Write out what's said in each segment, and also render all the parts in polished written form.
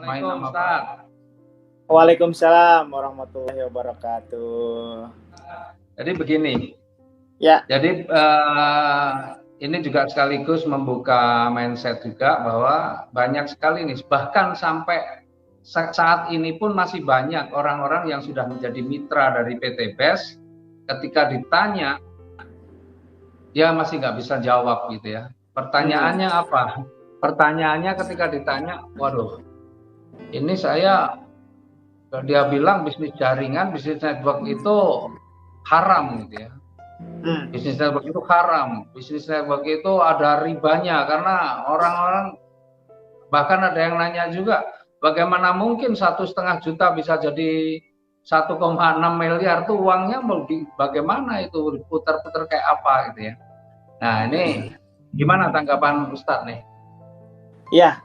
main nama Pak. Waalaikumsalam warahmatullahi wabarakatuh. Jadi begini, Ya. Jadi ini juga sekaligus membuka mindset juga bahwa banyak sekali nih, bahkan sampai saat ini pun masih banyak orang-orang yang sudah menjadi mitra dari PT BES, ketika ditanya dia masih nggak bisa jawab gitu ya. Pertanyaannya apa? Pertanyaannya ketika ditanya, waduh, ini dia bilang bisnis jaringan, bisnis network itu haram gitu ya. Bisnis network itu haram, bisnis network itu ada ribanya karena orang-orang, bahkan ada yang nanya juga, bagaimana mungkin 1,5 juta bisa jadi 1,6 miliar tuh uangnya mau bagaimana itu putar-putar kayak apa gitu ya. Nah ini gimana tanggapan Ustadz nih? Ya,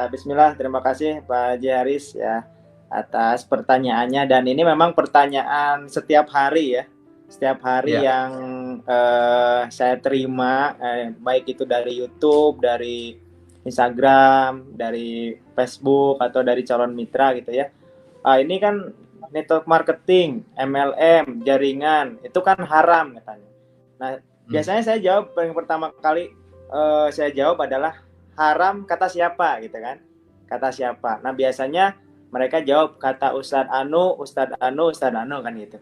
Bismillah, terima kasih Pak Haris ya atas pertanyaannya, dan ini memang pertanyaan setiap hari ya. Setiap hari yang saya terima, baik itu dari YouTube, dari Instagram, dari Facebook, atau dari calon mitra gitu ya. Ini kan network marketing, MLM, jaringan, itu kan haram katanya. Nah, biasanya saya jawab, yang pertama kali saya jawab adalah haram kata siapa gitu kan. Kata siapa. Nah, biasanya mereka jawab kata Ustadz Anu, Ustadz Anu, Ustadz Anu kan gitu.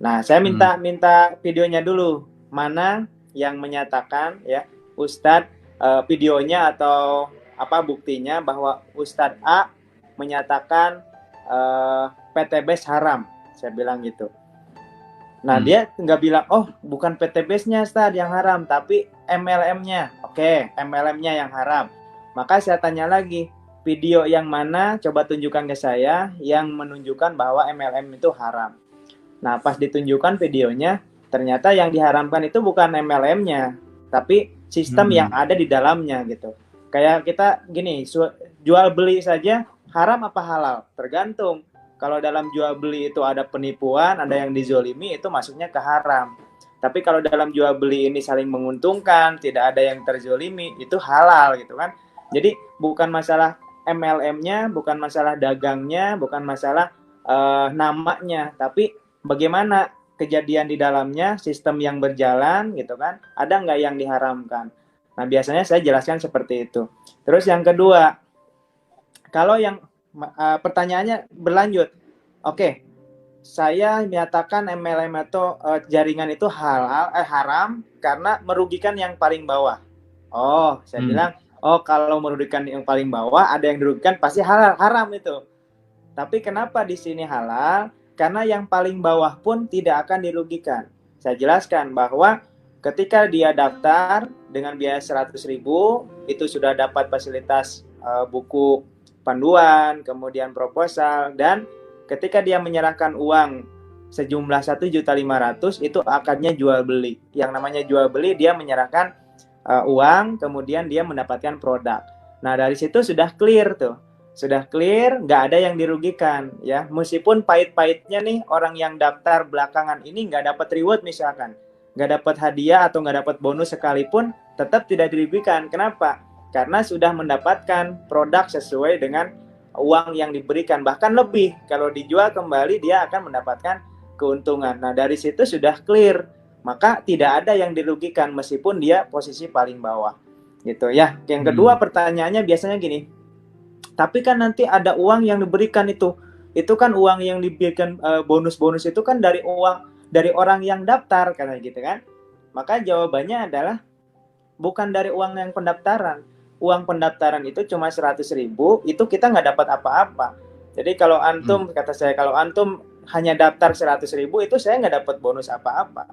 Nah, saya minta videonya dulu. Mana yang menyatakan ya Ustadz, videonya atau apa buktinya bahwa Ustadz A menyatakan PT BES haram. Saya bilang gitu. Nah, dia nggak bilang, oh bukan PT BES-nya Ustadz yang haram, tapi MLM-nya. Oke, MLM-nya yang haram. Maka saya tanya lagi, video yang mana coba tunjukkan ke saya yang menunjukkan bahwa MLM itu haram. Nah, pas ditunjukkan videonya, ternyata yang diharamkan itu bukan MLM-nya, tapi sistem yang ada di dalamnya gitu. Kayak kita gini, jual beli saja haram apa halal? Tergantung. Kalau dalam jual beli itu ada penipuan, ada yang dizolimi, itu masuknya ke haram. Tapi kalau dalam jual beli ini saling menguntungkan, tidak ada yang terzolimi, itu halal gitu kan. Jadi bukan masalah MLM-nya, bukan masalah dagangnya, bukan masalah namanya, tapi bagaimana kejadian di dalamnya, sistem yang berjalan gitu kan, ada nggak yang diharamkan. Nah, biasanya saya jelaskan seperti itu. Terus yang kedua, kalau yang pertanyaannya berlanjut, oke, saya menyatakan MLM atau jaringan itu haram karena merugikan yang paling bawah. Oh, saya bilang, oh kalau merugikan yang paling bawah, ada yang dirugikan pasti haram itu. Tapi kenapa di sini halal? Karena yang paling bawah pun tidak akan dirugikan. Saya jelaskan bahwa ketika dia daftar dengan biaya 100.000, itu sudah dapat fasilitas buku panduan, kemudian proposal, dan ketika dia menyerahkan uang sejumlah 1.500.000, itu akadnya jual beli. Yang namanya jual beli, dia menyerahkan uang, kemudian dia mendapatkan produk. Nah, dari situ sudah clear tuh. Sudah clear, nggak ada yang dirugikan ya. Meskipun pahit-pahitnya nih orang yang daftar belakangan ini nggak dapat reward misalkan, nggak dapat hadiah atau nggak dapat bonus sekalipun, tetap tidak dirugikan. Kenapa? Karena sudah mendapatkan produk sesuai dengan uang yang diberikan, bahkan lebih. Kalau dijual kembali dia akan mendapatkan keuntungan. Nah, dari situ sudah clear, maka tidak ada yang dirugikan meskipun dia posisi paling bawah gitu ya. Yang kedua pertanyaannya biasanya gini, tapi kan nanti ada uang yang diberikan, itu kan uang yang diberikan, bonus-bonus itu kan dari orang yang daftar karena gitu kan. Maka jawabannya adalah bukan dari uang yang pendaftaran. Uang pendaftaran itu cuma 100.000, itu kita nggak dapat apa-apa. Jadi kalau antum, kata saya, kalau antum hanya daftar 100.000, itu saya nggak dapat bonus apa-apa.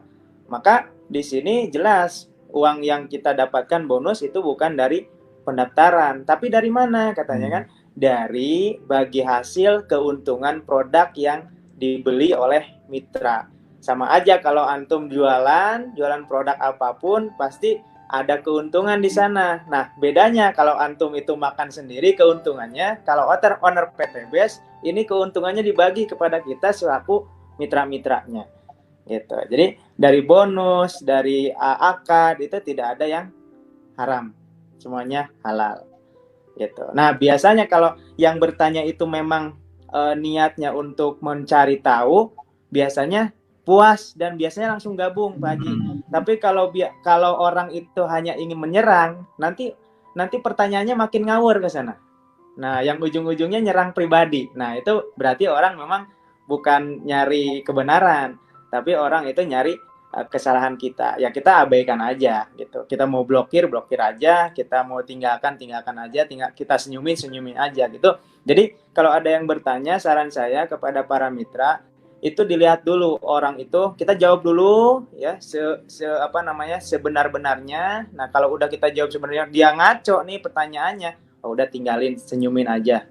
Maka di sini jelas uang yang kita dapatkan bonus itu bukan dari pendaftaran, tapi dari mana katanya kan? Dari bagi hasil keuntungan produk yang dibeli oleh mitra. Sama aja kalau antum jualan produk apapun pasti ada keuntungan di sana. Nah, bedanya kalau antum itu makan sendiri keuntungannya, kalau owner PT BES ini keuntungannya dibagi kepada kita selaku mitra-mitranya. Gitu. Jadi dari bonus, dari akad itu tidak ada yang haram. Semuanya halal. gitu. Nah, biasanya kalau yang bertanya itu memang niatnya untuk mencari tahu, biasanya puas dan biasanya langsung gabung, Pak Haji. Tapi kalau orang itu hanya ingin menyerang, nanti pertanyaannya makin ngawur ke sana. Nah, yang ujung-ujungnya nyerang pribadi. Nah, itu berarti orang memang bukan nyari kebenaran, tapi orang itu nyari kesalahan kita. Ya kita abaikan aja gitu. Kita mau blokir aja, kita mau tinggalkan aja, kita senyumin aja gitu. Jadi, kalau ada yang bertanya, saran saya kepada para mitra itu dilihat dulu orang itu, kita jawab dulu ya sebenar-benarnya. Nah, kalau udah kita jawab sebenarnya dia ngaco nih pertanyaannya, udah tinggalin, senyumin aja.